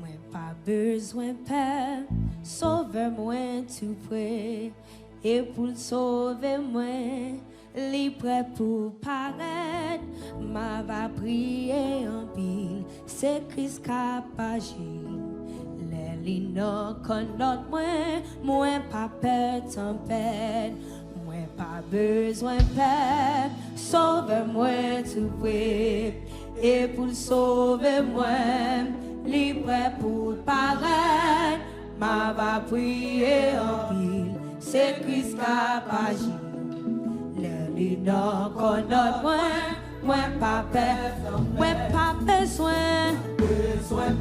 Moi pas besoin peur, sauve-moi tout près. Et pour le sauver moi, li prêt pour paraître. Ma va prier en pile, c'est Christ capagile. Les lignes connaissent moi pas peur tempête. Moi pas besoin peur, sauve-moi tout près. Et pour le sauver moi, li prêt pour paraître. Ma va prier en pile, c'est Christ capagile. Les lignes connaissent moi pas peur, moi pas besoin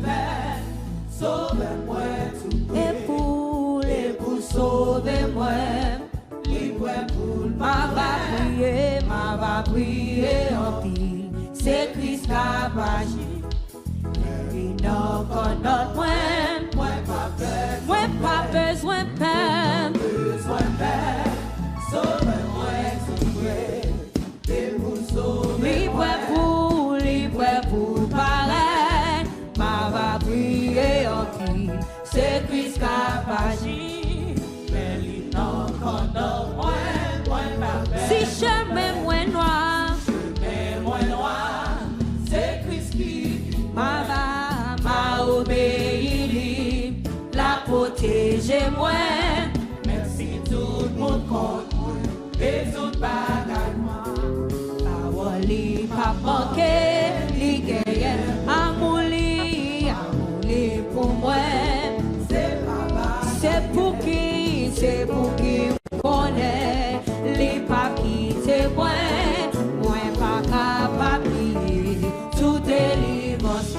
peur. Sauve-moi tout et pour sauver-moi, libre pour ma va prier en pile, c'est Christ capagile. Les non connaissent moi pas besoin peur, sauve-moi tout et pour sauver, libre pour paraître. Ma va prier en qui, c'est Christ capagile. Mais il n'en connaît moins pas. Si chemin moins noir, c'est Christ qui m'a obéi, la protéger moi. Merci tout le monde contre moi, et tout bagaille moi. Parole li pas manquer, li gagne amour. Pour moi, c'est pour qui connaît les papiers, c'est moi pas capable tout délivrance.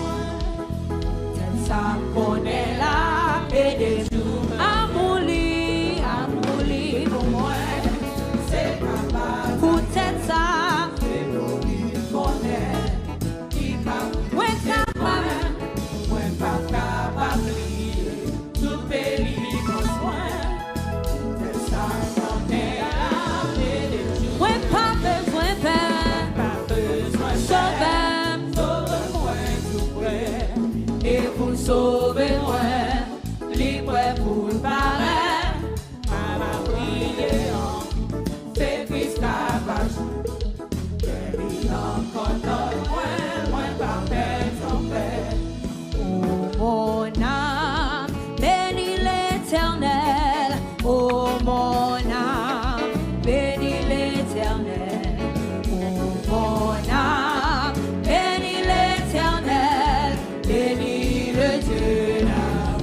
Tel ça connaît la paix des jours, amour pour moi, c'est capable pour tel ça, c'est pour qui connaît, qui capable. Tout pays pour moi, c'est ça qu'on est à ouais, pas besoin sauve-moi tout près. Et pour sauver moi, libre pour le paraître. Ma va prier en c'est Christ capagile. Il en connaît moi pas besoin peur. Mon âme, bénis l'Éternel. Oh mon âme, bénis l'Éternel. Oh mon âme, bénis l'Éternel. Bénis le Dieu d'amour.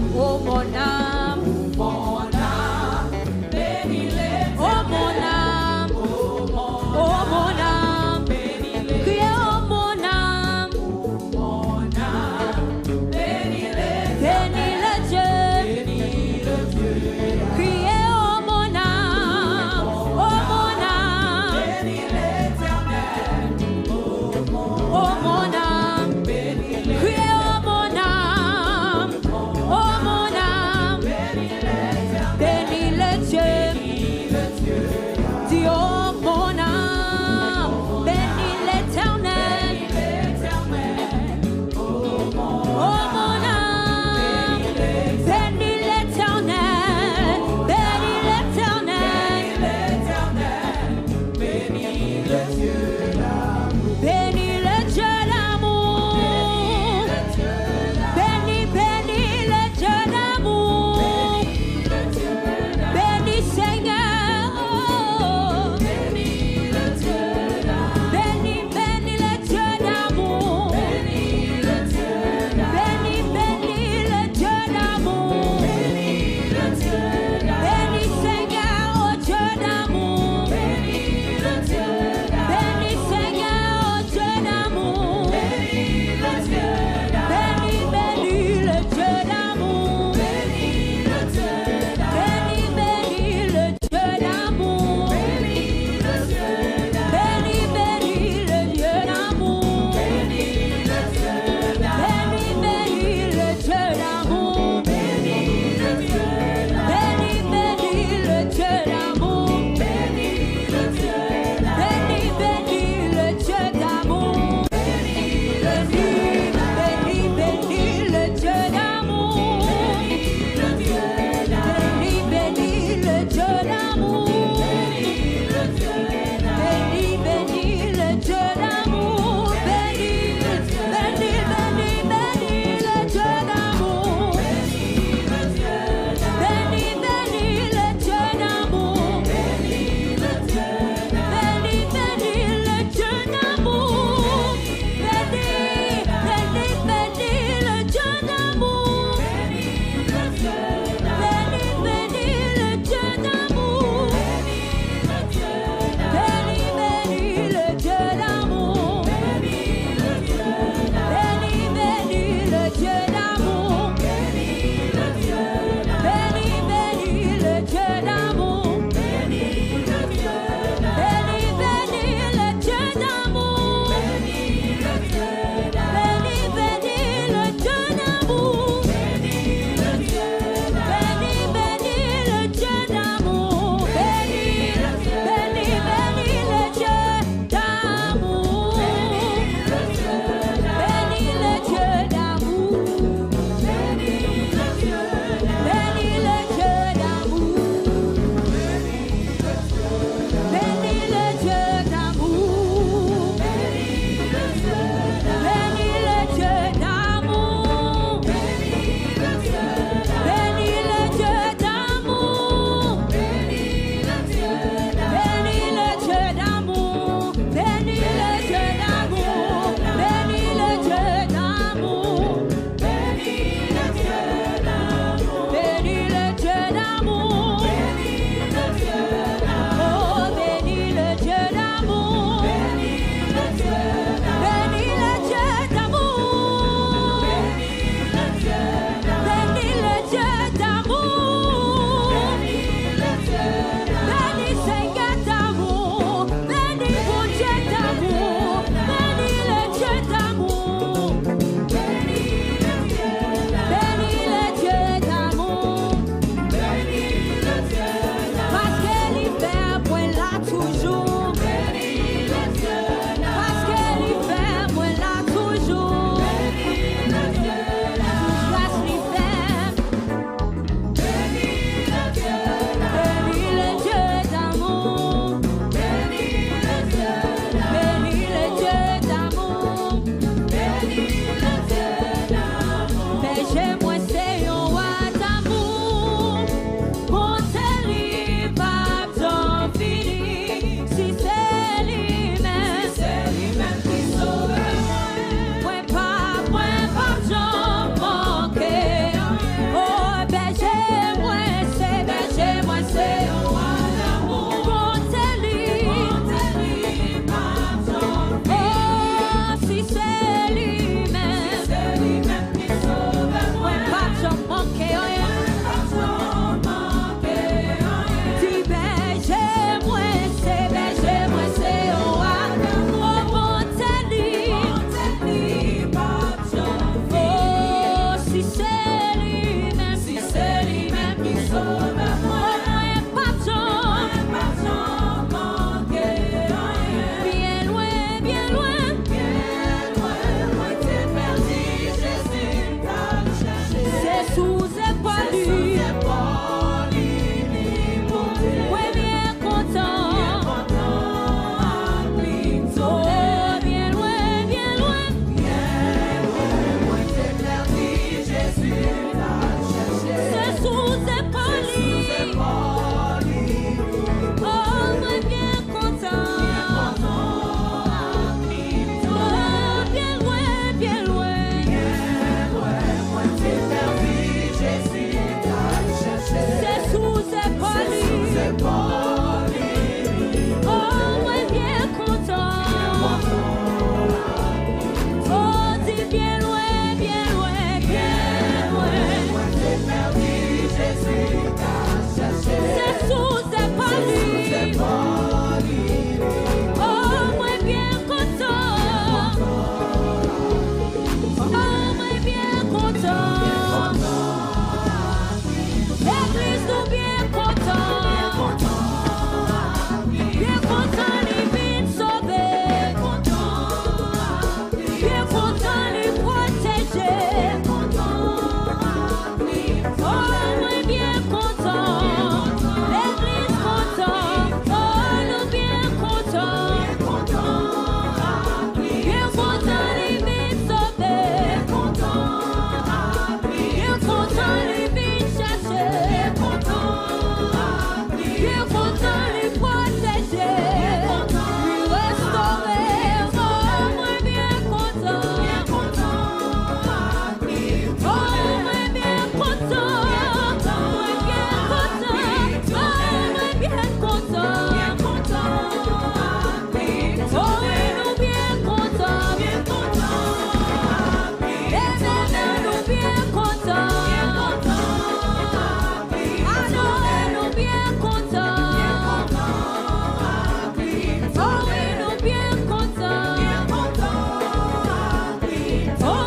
Oh,